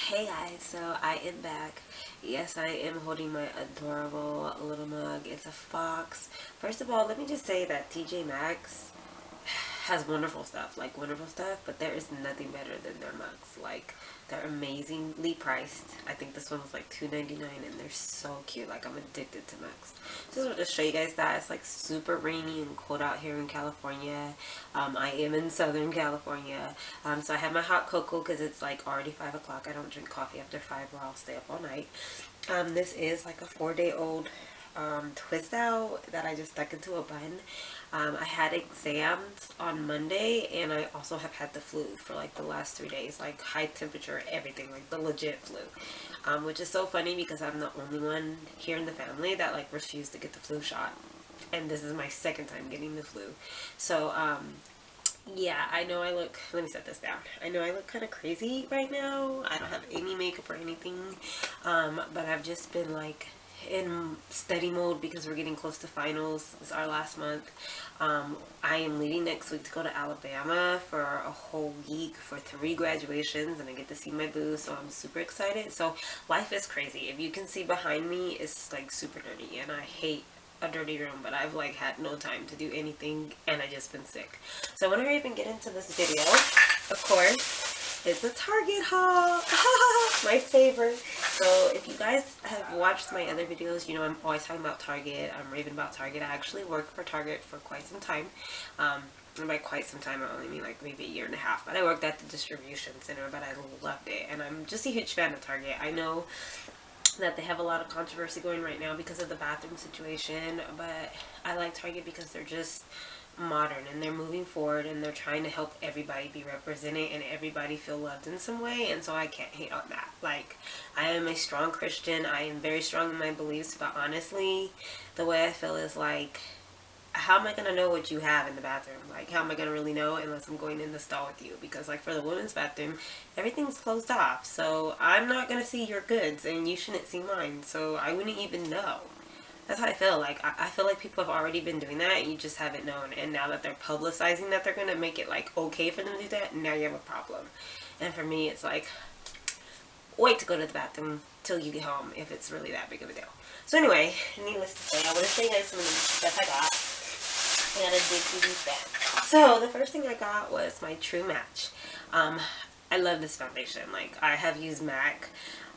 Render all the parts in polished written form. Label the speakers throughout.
Speaker 1: Hey guys, so I am back. Yes, I am holding my adorable little mug. It's a fox. First of all, let me just say that TJ Maxx has wonderful stuff, but there is nothing better than their mugs. Like, they're amazingly priced. I think this one was like $2.99 and they're so cute. Like, I'm addicted to mugs. Just wanted to show you guys that. It's like super rainy and cold out here in California. I am in Southern California. So I have my hot cocoa because it's like already 5 o'clock. I don't drink coffee after 5 or I'll stay up all night. This is like a 4-day-old twist out that I just stuck into a bun. I had exams on Monday and I also have had the flu for like the last 3 days, like high temperature, everything, like the legit flu, which is so funny because I'm the only one here in the family that like refused to get the flu shot, and this is my second time getting the flu. So yeah, I know I look, let me set this down. I know I look kind of crazy right now. I don't have any makeup or anything, but I've just been like in study mode because we're getting close to finals. It's our last month. I am leaving next week to go to Alabama for a whole week for 3 graduations, and I get to see my boo, so I'm super excited. So life is crazy. If you can see behind me, it's like super dirty, and I hate a dirty room, but I've like had no time to do anything and I just been sick. So when I even get into this video, of course, it's a Target haul. My favorite. So if you guys have watched my other videos, you know I'm always talking about Target. I'm raving about Target. I actually worked for Target for quite some time. And by quite some time, I only mean like maybe a year and a half. But I worked at the distribution center, but I loved it. And I'm just a huge fan of Target. I know that they have a lot of controversy going right now because of the bathroom situation, but I like Target because they're just modern and they're moving forward and they're trying to help everybody be represented and everybody feel loved in some way, and so I can't hate on that. Like, I am a strong Christian. I am very strong in my beliefs, but honestly, the way I feel is like, how am I going to know what you have in the bathroom? Like, how am I going to really know unless I'm going in the stall with you? Because, like, for the women's bathroom, everything's closed off. So, I'm not going to see your goods, and you shouldn't see mine. So, I wouldn't even know. That's how I feel. Like, I feel like people have already been doing that, and you just haven't known. And now that they're publicizing that they're going to make it, like, okay for them to do that, now you have a problem. And for me, it's like, wait to go to the bathroom till you get home if it's really that big of a deal. So, anyway, needless to say, I want to show you guys some of the stuff I got. I gotta dig through these bags. So the first thing I got was my True Match. I love this foundation. Like, I have used MAC,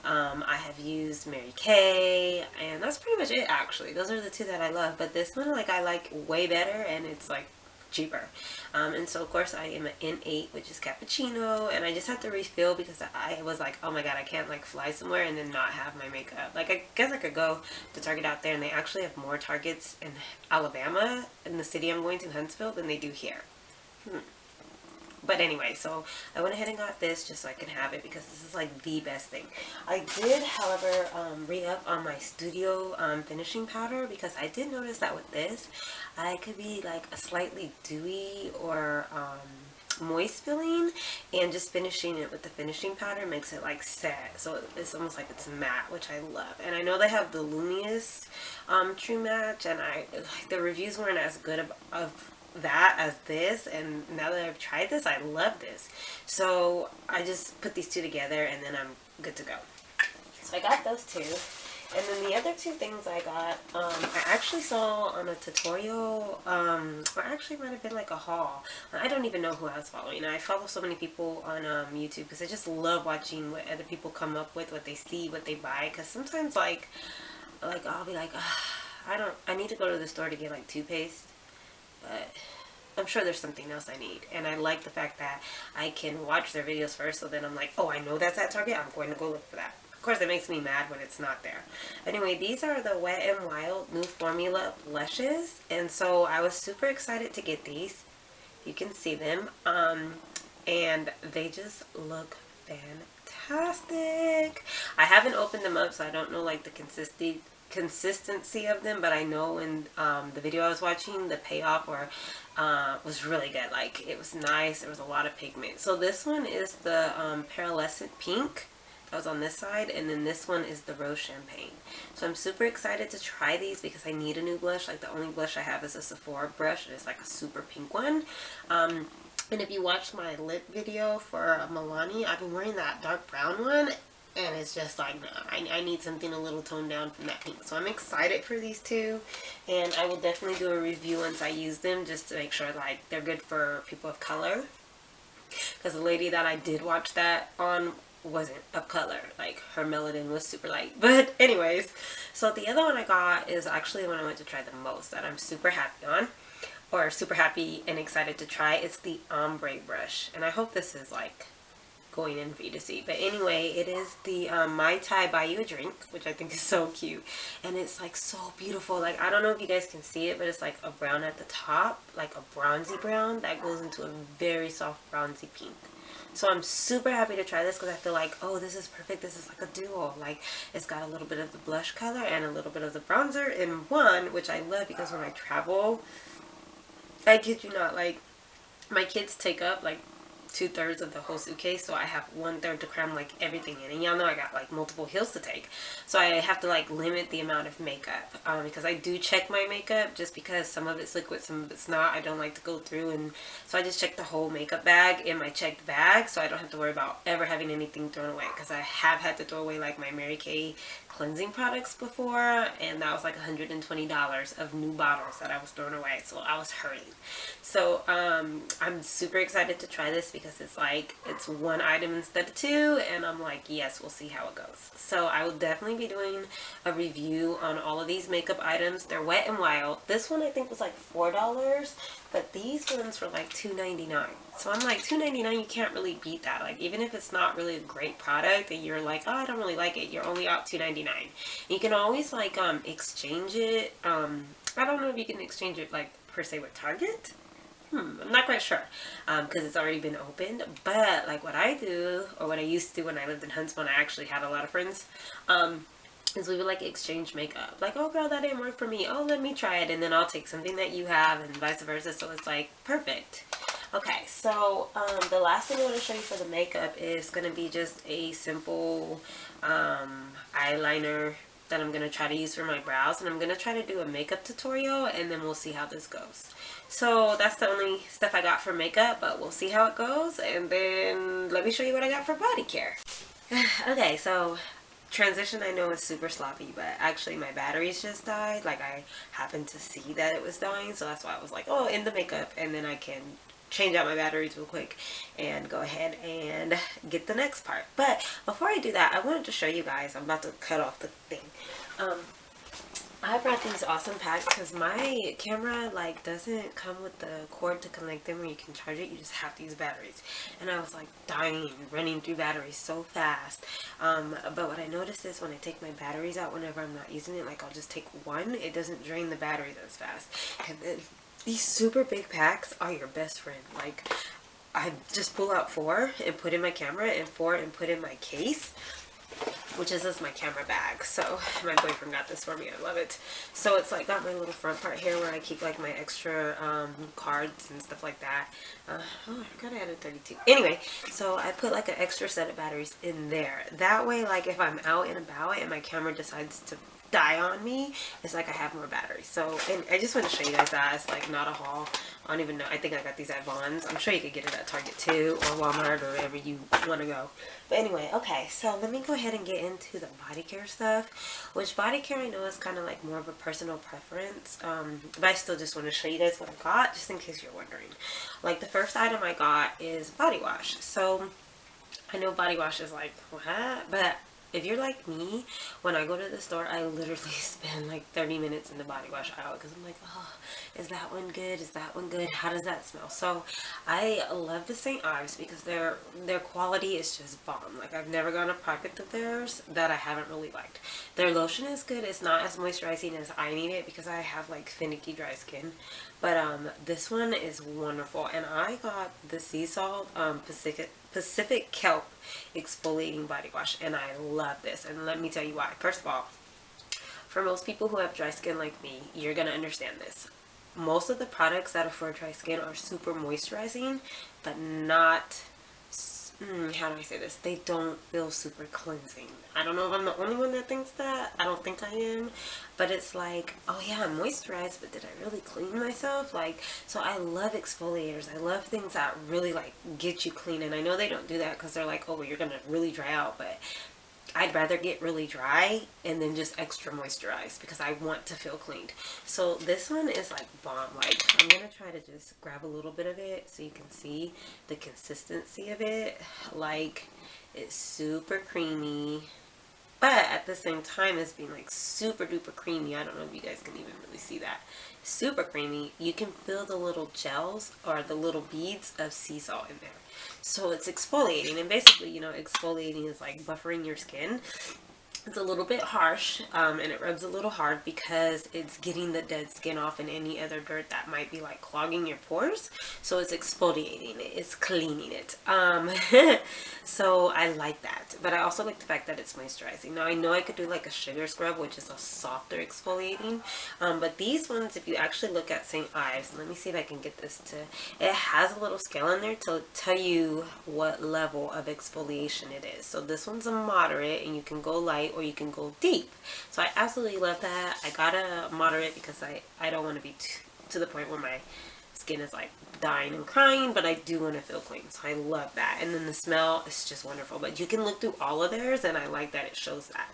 Speaker 1: I have used Mary Kay, and that's pretty much it actually. Those are the 2 that I love, but this one, like, I like way better, and it's like cheaper. And so of course I am an N8, which is cappuccino, and I just had to refill because I was like, oh my god, I can't like fly somewhere and then not have my makeup. Like, I guess I could go to Target out there, and they actually have more Targets in Alabama, in the city I'm going to, Huntsville, than they do here. But anyway, so I went ahead and got this just so I can have it because this is like the best thing. I did, however, re-up on my Studio finishing powder because I did notice that with this, I could be like a slightly dewy or moist feeling, and just finishing it with the finishing powder makes it like set, so it's almost like it's matte, which I love. And I know they have the Luminous True Match, and like, the reviews weren't as good of that as this, and now that I've tried this, I love this. So I just put these 2 together and then I'm good to go. So I got those 2. And then the other 2 things I got, I actually saw on a tutorial, or actually might have been like a haul. I don't even know who I was following. I follow so many people on YouTube because I just love watching what other people come up with, what they see, what they buy. Because sometimes like I'll be like, I need to go to the store to get like toothpaste, but I'm sure there's something else I need. And I like the fact that I can watch their videos first, so then I'm like, oh, I know that's at Target, I'm going to go look for that. Of course, it makes me mad when it's not there. Anyway, these are the Wet n Wild New Formula blushes, and so I was super excited to get these. You can see them, and they just look fantastic. I haven't opened them up, so I don't know like the consistency of them, but I know in the video I was watching, the payoff was really good. Like, it was nice. There was a lot of pigment. So this one is the Pearlescent Pink. That was on this side, and then this one is the Rose Champagne. So I'm super excited to try these because I need a new blush. Like, the only blush I have is a Sephora brush, and it's like a super pink one. And if you watched my lip video for Milani, I've been wearing that dark brown one, And it's just like, nah, I need something a little toned down from that pink. So I'm excited for these two. And I will definitely do a review once I use them, just to make sure like they're good for people of color. Because the lady that I did watch that on wasn't of color. Like, her melanin was super light. But anyways, so the other one I got is actually the one I went to try the most, that I'm super happy on. Or super happy and excited to try. It's the ombre brush. And I hope this is like going in for you to see. But anyway, it is the Mai Tai Buy You a Drink, which I think is so cute. And it's like so beautiful. Like, I don't know if you guys can see it, but it's like a brown at the top, like a bronzy brown that goes into a very soft bronzy pink. So I'm super happy to try this because I feel like, oh, this is perfect. This is like a duo. Like, it's got a little bit of the blush color and a little bit of the bronzer in one, which I love because when I travel, I kid you not, like, my kids take up like 2/3 of the whole suitcase, so I have 1/3 to cram like everything in. And y'all know I got like multiple hills to take, so I have to like limit the amount of makeup, because I do check my makeup, just because some of it's liquid, some of it's not. I don't like to go through, and so I just check the whole makeup bag in my checked bag, so I don't have to worry about ever having anything thrown away, because I have had to throw away like my Mary Kay cleansing products before, and that was like $120 of new bottles that I was throwing away, so I was hurting. So I'm super excited to try this because it's like, it's one item instead of two, and I'm like, yes, we'll see how it goes. So I will definitely be doing a review on all of these makeup items. They're Wet n Wild. This one I think was like $4, but these ones were like $2.99. So I'm like, $2.99, you can't really beat that. Like, even if it's not really a great product and you're like, oh, I don't really like it, you're only out $2.99. You can always like exchange it. I don't know if you can exchange it like per se with Target. I'm not quite sure, because it's already been opened. But like what I do, or what I used to do when I lived in Huntsville, I actually had a lot of friends, is we would like exchange makeup. Like, oh girl, that didn't work for me, oh let me try it, and then I'll take something that you have, and vice versa. So it's like perfect. Okay, so the last thing I want to show you for the makeup is going to be just a simple eyeliner that I'm going to try to use for my brows, and I'm going to try to do a makeup tutorial, and then we'll see how this goes. So that's the only stuff I got for makeup, but we'll see how it goes, and then let me show you what I got for body care. Okay, so transition I know is super sloppy, but actually my batteries just died. Like, I happened to see that it was dying, so that's why I was like, oh, in the makeup, and then I can change out my batteries real quick and go ahead and get the next part. But before I do that, I wanted to show you guys, I'm about to cut off the thing. I brought these awesome packs because my camera like doesn't come with the cord to connect them where you can charge it. You just have to use batteries, and I was like dying running through batteries so fast. But what I noticed is when I take my batteries out whenever I'm not using it, like I'll just take one, it doesn't drain the batteries as fast. And then these super big packs are your best friend. Like, I just pull out 4 and put in my camera, and 4 and put in my case, which is my camera bag. So my boyfriend got this for me. I love it. So it's like got my little front part here where I keep like my extra cards and stuff like that. Oh, I forgot I added 32. Anyway, so I put like an extra set of batteries in there. That way, like if I'm out and about and my camera decides to die on me, it's like I have more batteries. So, and I just want to show you guys that. It's like not a haul. I don't even know. I think I got these at Vons. I'm sure you could get it at Target too, or Walmart, or wherever you want to go. But anyway, okay, so let me go ahead and get into the body care stuff, which body care I know is kind of like more of a personal preference, but I still just want to show you guys what I got, just in case you're wondering. Like, the first item I got is body wash. So I know body wash is like, what? But if you're like me, when I go to the store, I literally spend like 30 minutes in the body wash aisle because I'm like, oh, is that one good? Is that one good? How does that smell? So I love the St. Ives because their quality is just bomb. Like, I've never gotten a product of theirs that I haven't really liked. Their lotion is good. It's not as moisturizing as I need it because I have like finicky dry skin. But this one is wonderful, and I got the sea salt Pacific Kelp exfoliating body wash, and I love this. And let me tell you why. First of all, for most people who have dry skin like me, you're gonna understand this. Most of the products that are for dry skin are super moisturizing, but not, how do I say this? They don't feel super cleansing. I don't know if I'm the only one that thinks that. I don't think I am. But it's like, oh yeah, I'm moisturized, but did I really clean myself? Like, so I love exfoliators. I love things that really like get you clean. And I know they don't do that because they're like, oh, well, you're going to really dry out. But I'd rather get really dry and then just extra moisturize because I want to feel cleaned. So this one is like bomb. Like, I'm gonna try to just grab a little bit of it so you can see the consistency of it. Like, it's super creamy, but at the same time it's being like super duper creamy. I don't know if you guys can even really see that. Super creamy. You can feel the little gels or the little beads of sea salt in there. So it's exfoliating, and basically, you know, exfoliating is like buffering your skin. It's a little bit harsh, and it rubs a little hard because it's getting the dead skin off and any other dirt that might be like clogging your pores. So it's exfoliating it, it's cleaning it. So I like that, but I also like the fact that it's moisturizing. Now I know I could do like a sugar scrub, which is a softer exfoliating, but these ones, if you actually look at St. Ives, let me see if I can get this to, it has a little scale in there to tell you what level of exfoliation it is. So this one's a moderate, and you can go light or you can go deep. So I absolutely love that. I got a moderate because I don't want to be to the point where my skin is like dying and crying, but I do want to feel clean. So I love that. And then the smell is just wonderful. But you can look through all of theirs, and I like that it shows that.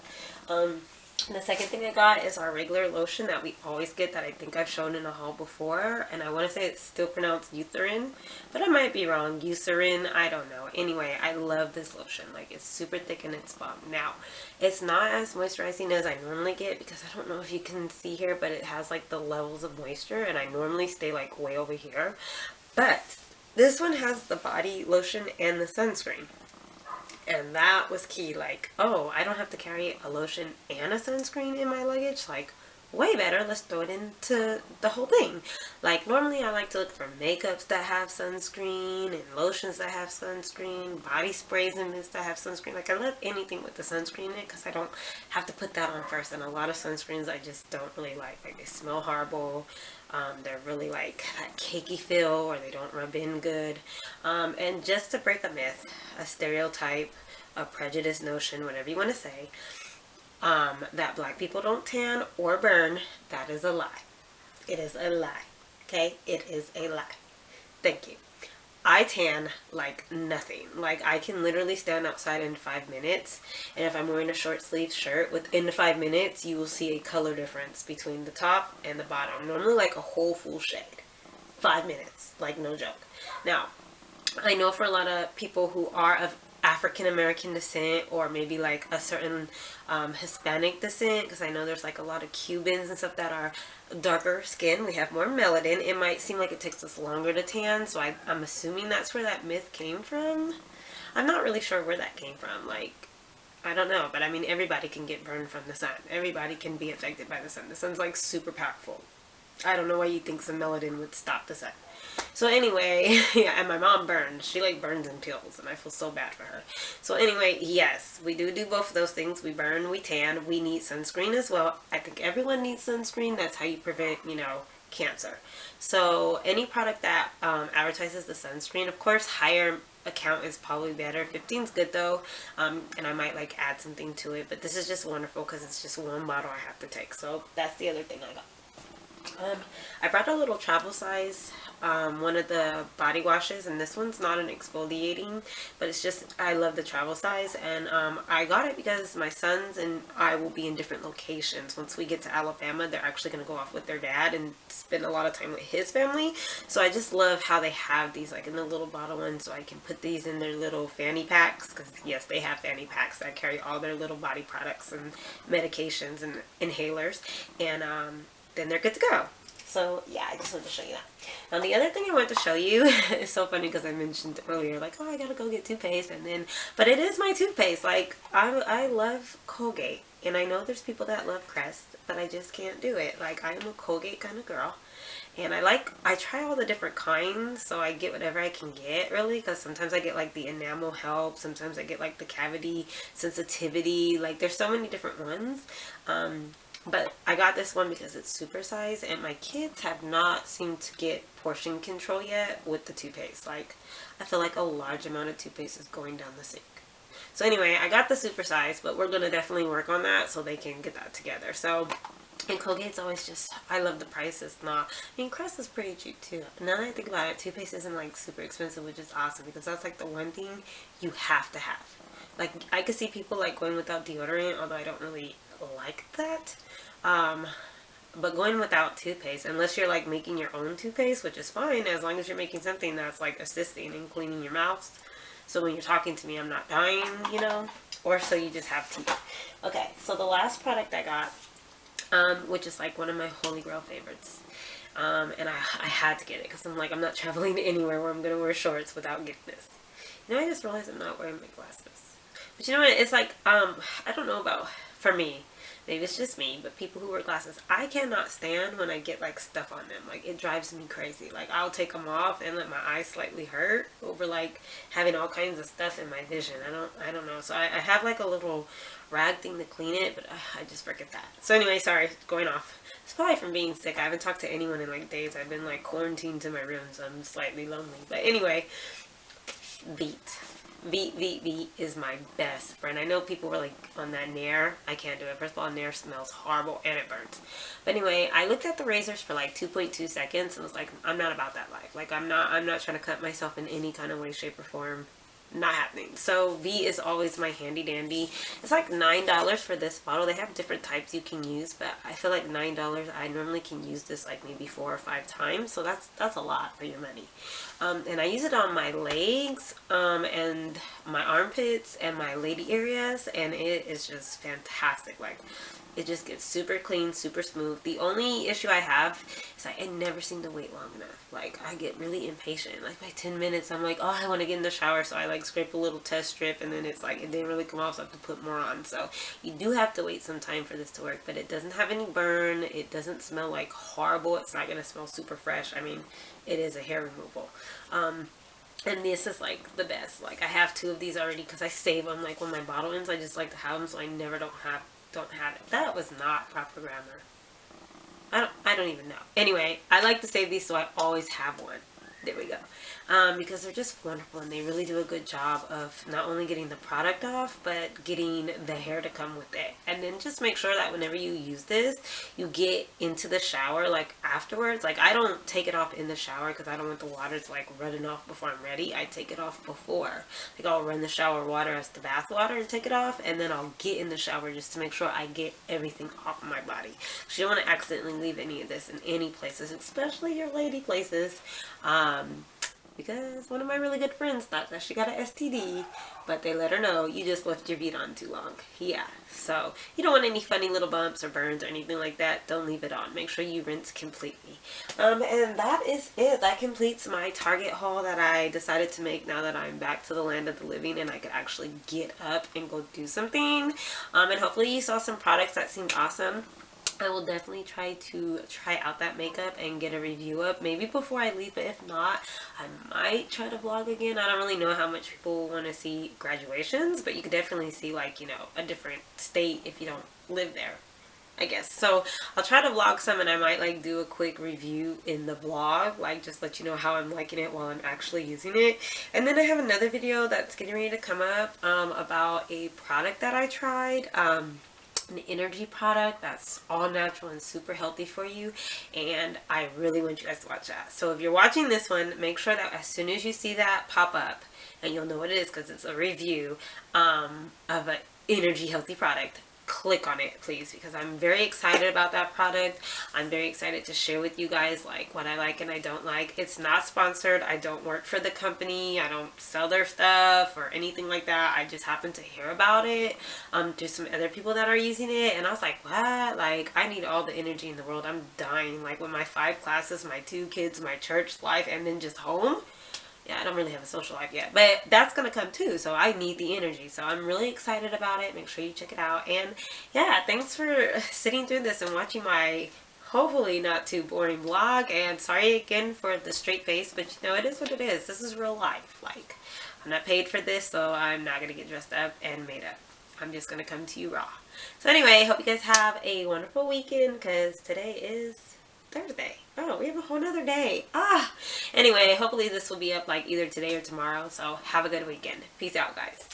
Speaker 1: The second thing I got is our regular lotion that we always get, that I think I've shown in a haul before, and I want to say it's still pronounced Eucerin, but I might be wrong. Eucerin, I don't know. Anyway, I love this lotion. Like, it's super thick and it's bomb. Now, it's not as moisturizing as I normally get because I don't know if you can see here, but it has like the levels of moisture, and I normally stay like way over here. But this one has the body lotion and the sunscreen. And that was key. Like, oh, I don't have to carry a lotion and a sunscreen in my luggage. Like, way better. Let's throw it into the whole thing. Like, normally I like to look for makeups that have sunscreen and lotions that have sunscreen, body sprays and mists that have sunscreen. Like, I love anything with the sunscreen in it because I don't have to put that on first. And a lot of sunscreens I just don't really like. Like, they smell horrible. They're really like that cakey feel, or they don't rub in good. And just to break a myth, a stereotype, a prejudice notion, whatever you want to say, that black people don't tan or burn, that is a lie. It is a lie. Okay? It is a lie. Thank you. I tan like nothing. Like, I can literally stand outside in 5 minutes, and if I'm wearing a short sleeve shirt, within 5 minutes you will see a color difference between the top and the bottom. Normally like a whole full shade. 5 minutes. Like, no joke. Now, I know for a lot of people who are of African American descent, or maybe like a certain Hispanic descent, because I know there's like a lot of Cubans and stuff that are darker skin, we have more melanin, it might seem like it takes us longer to tan. So I'm assuming that's where that myth came from. I'm not really sure where that came from. Like, I don't know, but I mean, everybody can get burned from the sun. Everybody can be affected by the sun. The sun's like super powerful. I don't know why you think some melanin would stop the sun. So anyway, yeah, and my mom burns. She like burns and peels, and I feel so bad for her. So anyway, yes, we do both of those things. We burn, we tan, we need sunscreen as well. I think everyone needs sunscreen. That's how you prevent, you know, cancer. So any product that advertises the sunscreen, of course, higher account is probably better. 15's good though, and I might like add something to it, but this is just wonderful because it's just one bottle I have to take. So that's the other thing I got. I brought a little travel size, one of the body washes, and this one's not an exfoliating, but it's just, I love the travel size, and I got it because my sons and I will be in different locations. Once we get to Alabama, they're actually going to go off with their dad and spend a lot of time with his family. So I just love how they have these like in the little bottle ones, so I can put these in their little fanny packs, because yes, they have fanny packs that carry all their little body products and medications and inhalers, and then they're good to go. So yeah, I just wanted to show you that. Now the other thing I want to show you is so funny because I mentioned earlier, like, oh, I gotta go get toothpaste, and then, but it is my toothpaste. Like, I love Colgate, and I know there's people that love Crest, but I just can't do it. Like, I am a Colgate kind of girl, and I try all the different kinds, so I get whatever I can get, really, because sometimes I get like the enamel help, sometimes I get like the cavity sensitivity, like there's so many different ones. But I got this one because it's super size, and my kids have not seemed to get portion control yet with the toothpaste. Like, I feel like a large amount of toothpaste is going down the sink. So anyway, I got the super size, but we're going to definitely work on that so they can get that together. So, and Colgate's always just, I love the price. It's not, I mean, Crest is pretty cheap too. Now that I think about it, toothpaste isn't like super expensive, which is awesome, because that's like the one thing you have to have. Like, I could see people like going without deodorant, although I don't really like that. But going without toothpaste, unless you're like making your own toothpaste, which is fine as long as you're making something that's like assisting in cleaning your mouth. So when you're talking to me, I'm not dying, you know? Or so you just have teeth. Okay, so the last product I got, which is like one of my holy grail favorites. And I had to get it because I'm like, I'm not traveling anywhere where I'm going to wear shorts without getting this. You know, I just realized I'm not wearing my glasses. But you know what? It's like, I don't know about, for me, maybe it's just me, but people who wear glasses, I cannot stand when I get like stuff on them. Like, it drives me crazy. Like, I'll take them off and let my eyes slightly hurt over like having all kinds of stuff in my vision. I don't know. So I have like a little rag thing to clean it, but I just forget that. So anyway, sorry, going off. It's probably from being sick. I haven't talked to anyone in like days. I've been like quarantined to my room, so I'm slightly lonely. But anyway, Veet. Veet is my best friend. I know people were like on that Nair. I can't do it. First of all, Nair smells horrible and it burns. But anyway, I looked at the razors for like 2.2 seconds and was like, I'm not about that life. Like, I'm not trying to cut myself in any kind of way, shape, or form. Not happening. So Veet is always my handy dandy. It's like $9 for this bottle. They have different types you can use, but I feel like $9, I normally can use this like maybe 4 or 5 times, so that's a lot for your money. And I use it on my legs and my armpits and my lady areas, and it is just fantastic. Like, it just gets super clean, super smooth. The only issue I have is like, I never seem to wait long enough. Like, I get really impatient. Like, by 10 minutes, I'm like, oh, I want to get in the shower. So I like scrape a little test strip, and then it's like, it didn't really come off, so I have to put more on. So you do have to wait some time for this to work, but it doesn't have any burn. It doesn't smell like horrible. It's not going to smell super fresh. I mean, it is a hair removal. And this is like the best. Like, I have 2 of these already because I save them. Like, when my bottle ends, I just like to have them, so I never don't have it. That was not proper grammar. I don't even know. Anyway, I like to save these so I always have one. There we go. Because they're just wonderful, and they really do a good job of not only getting the product off, but getting the hair to come with it. And then just make sure that whenever you use this, you get into the shower like afterwards. Like, I don't take it off in the shower because I don't want the water to like running off before I'm ready. I take it off before. Like, I'll run the shower water as the bath water and take it off, and then I'll get in the shower just to make sure I get everything off of my body. So you don't want to accidentally leave any of this in any places, especially your lady places. Because one of my really good friends thought that she got an STD, but they let her know you just left your Veet on too long. Yeah, so you don't want any funny little bumps or burns or anything like that. Don't leave it on. Make sure you rinse completely. And that is it. That completes my Target haul that I decided to make now that I'm back to the land of the living and I could actually get up and go do something. And hopefully you saw some products that seemed awesome. I will definitely try out that makeup and get a review up maybe before I leave, but if not, I might try to vlog again. I don't really know how much people want to see graduations, but you could definitely see, like, you know, a different state if you don't live there, I guess. So I'll try to vlog some, and I might like do a quick review in the vlog, like just let you know how I'm liking it while I'm actually using it. And then I have another video that's getting ready to come up about a product that I tried, an energy product that's all natural and super healthy for you, and I really want you guys to watch that. So if you're watching this one, make sure that as soon as you see that pop up, and you'll know what it is because it's a review of an energy healthy product, click on it please, because I'm very excited about that product. I'm very excited to share with you guys like what I like and I don't like. It's not sponsored. I don't work for the company. I don't sell their stuff or anything like that. I just happened to hear about it through some other people that are using it, and I was like, what? Like, I need all the energy in the world. I'm dying, like, with my 5 classes, my 2 kids, my church life, and then just home. Yeah, I don't really have a social life yet, but that's going to come too, so I need the energy. So I'm really excited about it. Make sure you check it out. And yeah, thanks for sitting through this and watching my hopefully not too boring vlog. And sorry again for the straight face, but you know, it is what it is. This is real life. Like, I'm not paid for this, so I'm not going to get dressed up and made up. I'm just going to come to you raw. So anyway, hope you guys have a wonderful weekend, because today is Thursday. Oh, we have a whole nother day. Anyway, hopefully this will be up like either today or tomorrow. So have a good weekend. Peace out, guys.